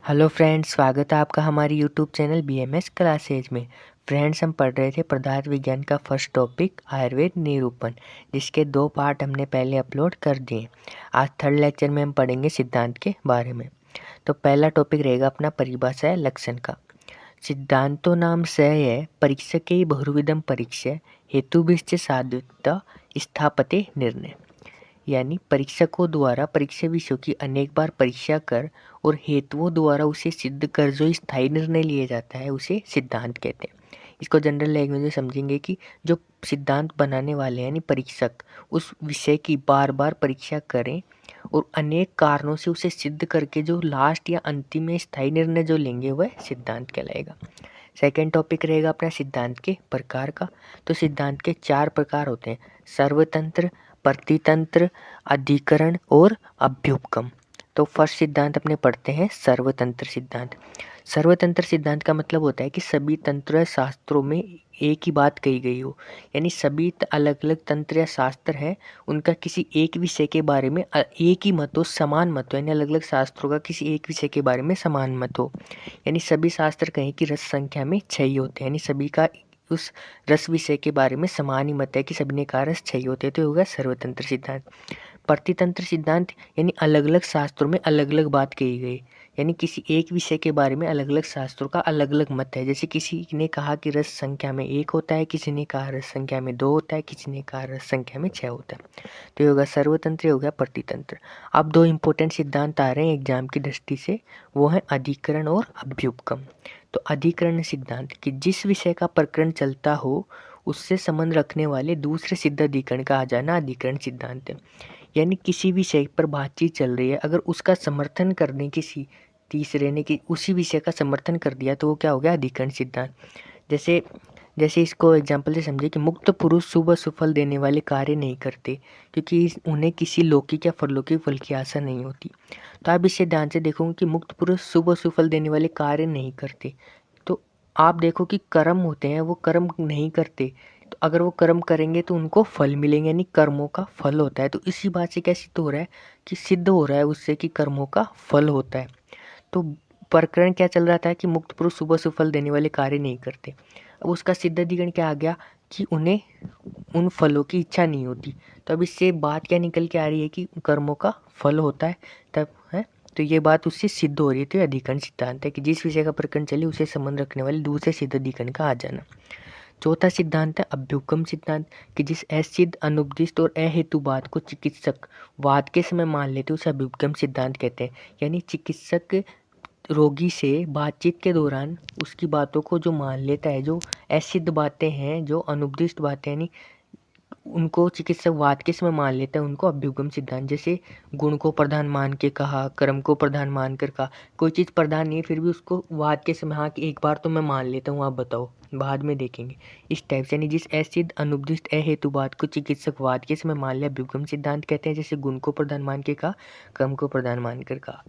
Hello friends, स्वागत है आपका हमारे यूट्यूब चैनल बीएमएस क्लासेज में। फ्रेंड्स, हम पढ़ रहे थे पदार्थ विज्ञान का फर्स्ट टॉपिक आयुर्वेद निरूपण, जिसके 2 पार्ट हमने पहले अपलोड कर दिए। आज थर्ड लेक्चर में हम पढ़ेंगे सिद्धांत के बारे में। तो पहला टॉपिक रहेगा अपना परिभाषा या लक्षण का। सिद्धांतो नाम सय परीक्षके बहुविधम परीक्ष्य हेतुभिश्च साधुता स्थापते निर्णय। यानी परीक्षकों द्वारा परीक्षा विषयों की अनेक बार परीक्षा कर और हेतुओं द्वारा उसे सिद्ध कर जो स्थायी निर्णय लिया जाता है उसे सिद्धांत कहते हैं। इसको जनरल लैंग्वेज में समझेंगे कि जो सिद्धांत बनाने वाले यानी परीक्षक उस विषय की बार बार परीक्षा करें और अनेक कारणों से उसे सिद्ध करके जो लास्ट या अंतिम में स्थायी निर्णय जो लेंगे वह सिद्धांत कहलाएगा। सेकेंड टॉपिक रहेगा अपना सिद्धांत के प्रकार का। तो सिद्धांत के 4 प्रकार होते हैं: सर्वतंत्र, प्रतितंत्र, अधिकरण और अभ्युपगम। तो फर्स्ट सिद्धांत अपने पढ़ते हैं सर्वतंत्र सिद्धांत। सर्वतंत्र सिद्धांत का मतलब होता है कि सभी तंत्र शास्त्रों में एक ही बात कही गई हो, यानी सभी अलग अलग तंत्र या शास्त्र हैं, उनका किसी एक विषय के बारे में एक ही मत हो, समान मत हो, यानी अलग अलग शास्त्रों का किसी एक विषय के बारे में समान मत हो। यानी सभी शास्त्र कहें कि रस संख्या में 6 ही होते हैं, यानी सभी का उस रस विषय के बारे में समान ही मत है कि सभी ने कहा रस 6 ही होते हैं, तो होगा सर्वतंत्र सिद्धांत। प्रतितंत्र सिद्धांत यानी अलग अलग शास्त्रों में अलग अलग बात कही गई, यानी किसी एक विषय के बारे में अलग अलग शास्त्रों का अलग अलग मत है। जैसे किसी ने कहा कि रस संख्या में 1 होता है, किसी ने कहा रस संख्या में 2 होता है, किसी ने कहा रस संख्या में 6 होता है। तो ये होगा सर्वतंत्र, हो गया प्रतितंत्र। अब 2 इंपॉर्टेंट सिद्धांत आ रहे हैं एग्जाम की दृष्टि से, वो है अधिकरण और अभ्युपगम। तो अधिकरण सिद्धांत कि जिस विषय का प्रकरण चलता हो उससे संबंध रखने वाले दूसरे सिद्ध अधिकरण का आ जाना अधिकरण सिद्धांत है। यानी किसी विषय पर बातचीत चल रही है, अगर उसका समर्थन करने किसी तीसरे ने कि उसी विषय का समर्थन कर दिया तो वो क्या हो गया अधिकरण सिद्धांत। जैसे जैसे इसको एग्जाम्पल से समझे कि मुक्त पुरुष शुभ सुफल देने वाले कार्य नहीं करते क्योंकि उन्हें किसी लौकिक या परलौकिक फल की आशा नहीं होती। तो आप इसे ध्यान से देखोगे कि मुक्त पुरुष शुभ सुफल देने वाले कार्य नहीं करते, तो आप देखो कि कर्म होते हैं वो कर्म नहीं करते, तो अगर वो कर्म करेंगे तो उनको फल मिलेंगे, यानी कर्मों का फल होता है। तो इसी बात से क्या सिद्ध हो रहा है कि सिद्ध हो रहा है उससे कि कर्मों का फल होता है। तो प्रकरण क्या चल रहा था कि मुक्त पुरुष शुभ सुफल देने वाले कार्य नहीं करते। अब उसका सिद्ध अधिकरण क्या आ गया कि उन्हें उन फलों की इच्छा नहीं होती। तो अब इससे बात क्या निकल के आ रही है कि कर्मों का फल होता है तब है। तो ये बात उससे सिद्ध हो रही है। तो ये अधिकरण सिद्धांत है कि जिस विषय का प्रकरण चले उसे संबंध रखने वाले दूसरे सिद्ध अधिकरण का आ जाना। चौथा सिद्धांत है अभ्युपगम सिद्धांत कि जिस असिद्ध अनुपदिष्ट और अहेतु बात को चिकित्सक वाद के समय मान लेते उसे अभ्युपगम सिद्धांत कहते हैं। यानी चिकित्सक रोगी से बातचीत के दौरान उसकी बातों को जो मान लेता है, जो असिद्ध बातें हैं, जो अनुपदिष्ट बातें यानी उनको चिकित्सक वाद के समय मान लेता है, उनको अभ्युपगम सिद्धांत। जैसे गुण को प्रधान मान के कहा, कर्म को प्रधान मान कर कहा, कोई चीज़ प्रधान नहीं है फिर भी उसको वाद के समय हाँ कि एक बार तो मैं मान लेता हूँ, आप बताओ बाद में देखेंगे, इस टाइप से। यानी जिस असिद्ध अनुपदिष्ट अहेतु बात को चिकित्सक वाद के समय मान लिया अभ्युपगम सिद्धांत कहते हैं। जैसे गुण को प्रधान मान के कहा, कर्म को प्रधान मान कर कहा।